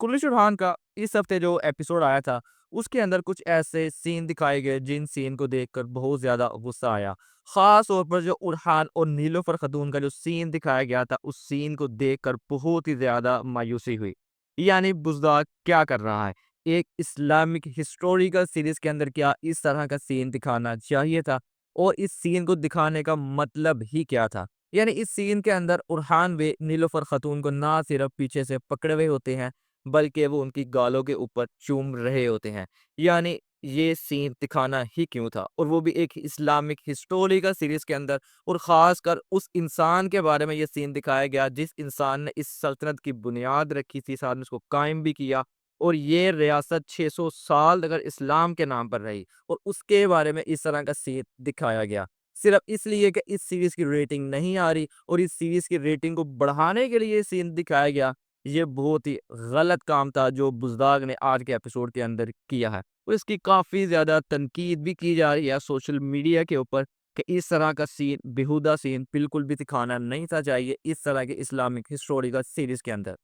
कुल्लू चौहान का इस हफ्ते जो एपिसोड आया था, उसके अंदर कुछ ऐसे सीन दिखाए गए जिन सीन को देखकर बहुत ज़्यादा गुस्सा आया। ख़ास तौर पर जो उरहान और नीलोफ़र ख़तून का जो सीन दिखाया गया था, उस सीन को देखकर बहुत ही ज़्यादा मायूसी हुई। यानी बुज़दार क्या कर रहा है? एक इस्लामिक हिस्टोरिकल सीरीज़ के अंदर क्या इस तरह का सीन दिखाना चाहिए था? और इस सीन को दिखाने का मतलब ही क्या था? यानी इस सीन के अंदर उरहान वे नीलोफ़र ख़तून को ना सिर्फ़ पीछे से पकड़े हुए होते हैं, बल्कि वो उनकी गालों के ऊपर चूम रहे होते हैं। यानी ये सीन दिखाना ही क्यों था? और वो भी एक इस्लामिक हिस्टोरिकल सीरीज़ के अंदर, और ख़ासकर उस इंसान के बारे में ये सीन दिखाया गया जिस इंसान ने इस सल्तनत की बुनियाद रखी थी, साथ में उसको कायम भी किया, और ये रियासत 600 साल अगर इस्लाम के नाम पर रही, और उसके बारे में इस तरह का सीन दिखाया गया। सिर्फ़ इसलिए कि इस सीरीज़ की रेटिंग नहीं आ रही और इस सीरीज़ की रेटिंग को बढ़ाने के लिए ये सीन दिखाया गया। ये बहुत ही गलत काम था जो बुज़दाग ने आज के एपिसोड के अंदर किया है, और इसकी काफ़ी ज़्यादा तनकीद भी की जा रही है सोशल मीडिया के ऊपर कि इस तरह का सीन, बेहुदा सीन बिल्कुल भी दिखाना नहीं था चाहिए इस तरह के इस्लामिक हिस्टोरिकल सीरीज़ के अंदर।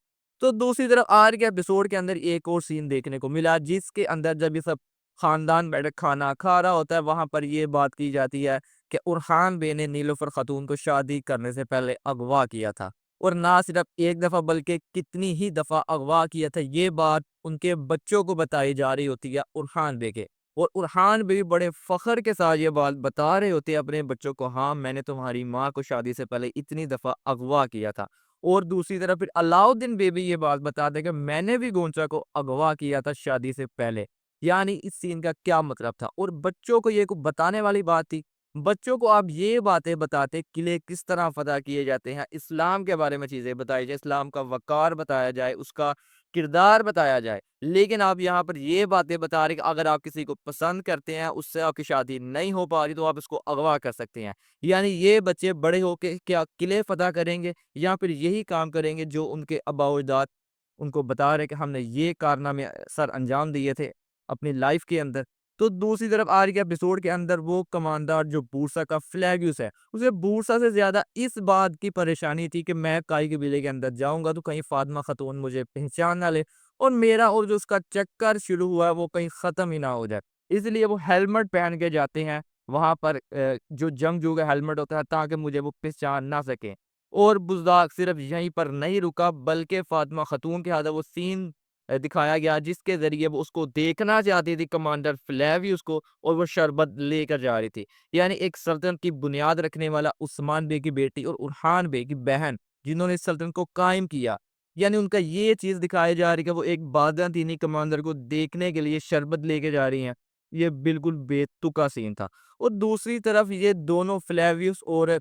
तो दूसरी तरफ आज के एपिसोड के अंदर एक और सीन देखने को मिला जिसके अंदर जब ये सब खानदान बैठ खाना खा रहा होता है, वहाँ पर ये बात की जाती है कि उरहान बे ने नीलोफर खातून को शादी करने से पहले अगवा किया था, और ना सिर्फ एक दफ़ा बल्कि कितनी ही दफ़ा अगवा किया था। ये बात उनके बच्चों को बताई जा रही होती है उरहान बे के, और उरहान बे भी बड़े फ़ख्र के साथ ये बात बता रहे होते हैं अपने बच्चों को, हाँ मैंने तुम्हारी माँ को शादी से पहले इतनी दफ़ा अगवा किया था। और दूसरी तरफ फिर अलाउद्दीन बे भी ये बात बताते हैं कि मैंने भी गोंचा को अगवा किया था शादी से पहले। यानी इस सीन का क्या मतलब था? और बच्चों को ये को बताने वाली बात थी। बच्चों को आप ये बातें बताते किले किस तरह फ़तह किए जाते हैं, इस्लाम के बारे में चीज़ें बताई जाए, इस्लाम का वक़ार बताया जाए, उसका किरदार बताया जाए। लेकिन आप यहाँ पर ये बातें बता रहे कि अगर आप किसी को पसंद करते हैं, उससे आपकी शादी नहीं हो पा रही, तो आप उसको अगवा कर सकते हैं। यानी ये बच्चे बड़े होके क्या किले फ़तह करेंगे, या फिर यही काम करेंगे जो उनके आबा-ओ-अजदाद उनको बता रहे कि हमने ये कारनामे सर अंजाम दिए थे अपनी लाइफ़ के अंदर। तो दूसरी तरफ आज के एपिसोड के अंदर वो कमांडर जो बूरसा का फ्लैग्यूस है, उसे बूरसा से ज़्यादा इस बात की परेशानी थी कि मैं काई कबीले के अंदर जाऊँगा तो कहीं फ़ातिमा खातून मुझे पहचान ना ले, और मेरा और जो उसका चक्कर शुरू हुआ है वो कहीं ख़त्म ही ना हो जाए। इसलिए वो हेलमेट पहन के जाते हैं वहाँ पर, जो जंगजू का हेलमेट होता है, ताकि मुझे वो पहचान ना सकें। और बुज़दाग सिर्फ़ यहीं पर नहीं रुका, बल्कि फ़ातिमा खातून के साथ वो सीन दिखाया गया जिसके ज़रिए वो उसको देखना चाहती थी कमांडर फ्लेवियस को, और वो शरबत लेकर जा रही थी। यानी एक सल्तनत की बुनियाद रखने वाला उस्मान बे की बेटी और उरहान बे की बहन, जिन्होंने इस सल्तनत को कायम किया। यानी उनका ये चीज़ दिखाई जा रही है कि वो एक बाज़ांतीनी कमांडर को देखने के लिए शरबत लेके जा रही हैं। ये बिल्कुल बेतुका सीन था। और दूसरी तरफ ये दोनों फ्लेवियस और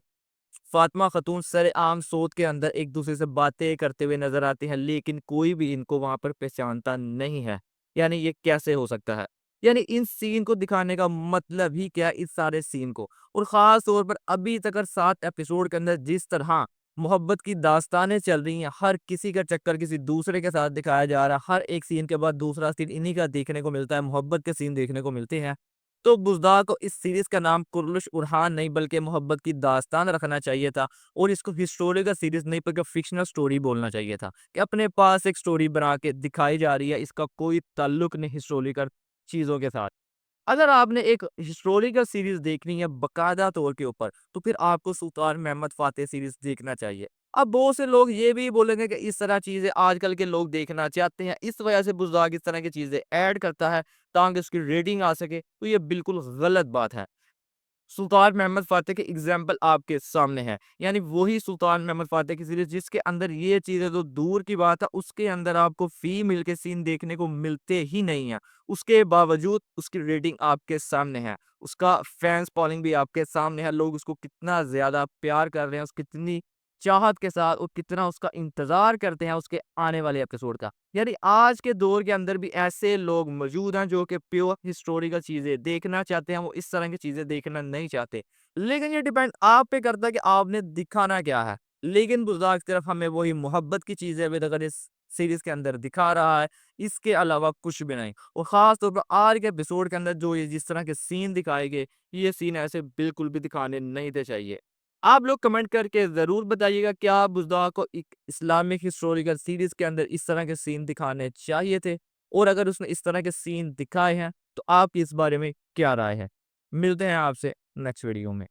फातिमा खातून सरेआम सोच के अंदर एक-दूसरे से बातें करते हुए नज़र आते हैं, लेकिन कोई भी इनको वहाँ पर पहचानता नहीं है। यानी ये कैसे हो सकता है? यानी इन सीन को दिखाने का मतलब ही क्या है इस सारे सीन को? और ख़ास तौर पर अभी तक 7 एपिसोड के अंदर जिस तरह मोहब्बत की दास्तानें चल रही हैं, हर किसी का चक्कर किसी दूसरे के साथ दिखाया जा रहा है, हर एक सीन के बाद दूसरा सीन इन्हीं का देखने को मिलता है, मोहब्बत के सीन देखने को मिलते हैं। तो बुज़दार को इस सीरीज़ का नाम कुर्लुश उरहान नहीं बल्कि मोहब्बत की दास्तान रखना चाहिए था, और इसको हिस्टोरिकल सीरीज़ नहीं बल्कि फ़िक्शनल स्टोरी बोलना चाहिए था कि अपने पास एक स्टोरी बना के दिखाई जा रही है, इसका कोई ताल्लुक नहीं हिस्टोरिकल चीज़ों के साथ। अगर आपने एक हिस्टोरिकल सीरीज़ देखनी है बाकायदा तौर के ऊपर, तो फिर आपको सुल्तान महमद फ़ातेह सीरीज़ देखना चाहिए। अब बहुत से लोग ये भी बोलेंगे कि इस तरह चीज़ें आजकल के लोग देखना चाहते हैं, इस वजह से बुज़दाग इस तरह की चीज़ें ऐड करता है, ताकि उसकी रेटिंग आ सके, तो ये बिल्कुल गलत बात है। सुल्तान महमद फ़ातेह के एग्ज़ाम्पल आपके सामने है। यानी वही सुल्तान महमद फ़ातेह की सीरीज़ जिसके अंदर ये चीज़ें तो दूर की बात है, उसके अंदर आपको फीमेल के सीन देखने को मिलते ही नहीं हैं। उसके बावजूद उसकी रेटिंग आपके सामने है। उसका फैन्स फॉलोइंग भी आपके सामने है। लोग उसको कितना ज़्यादा प्यार कर रहे हैं, उस कितनी चाहत के साथ और कितना उसका इंतज़ार करते हैं उसके आने वाले एपिसोड का। यानी आज के दौर के अंदर भी ऐसे लोग मौजूद हैं जो कि प्योर हिस्टोरिकल चीज़ें देखना चाहते हैं, वो इस तरह की चीज़ें देखना नहीं चाहते। लेकिन ये डिपेंड आप पे करता है कि आपने दिखाना क्या है। लेकिन बुज़दाग की तरफ हमें वही मोहब्बत की चीज़ें अभी तक इस सीरीज़ के अंदर दिखा रहा है, इसके अलावा कुछ भी नहीं। और ख़ास तौर पर आज के एपिसोड के अंदर जो ये जिस तरह के सीन दिखाए गए, ये सीन ऐसे बिल्कुल भी दिखाने नहीं थे चाहिए। آپ لوگ کمنٹ کر کے ضرور بتائیے گا کیا بزدار کو ایک اسلامک ہسٹوریکل سیریز کے اندر اس طرح کے سین دکھانے چاہیے تھے، اور اگر اس نے اس طرح کے سین دکھائے ہیں تو آپ کی اس بارے میں کیا رائے ہے؟ ملتے ہیں آپ سے نیکسٹ ویڈیو میں۔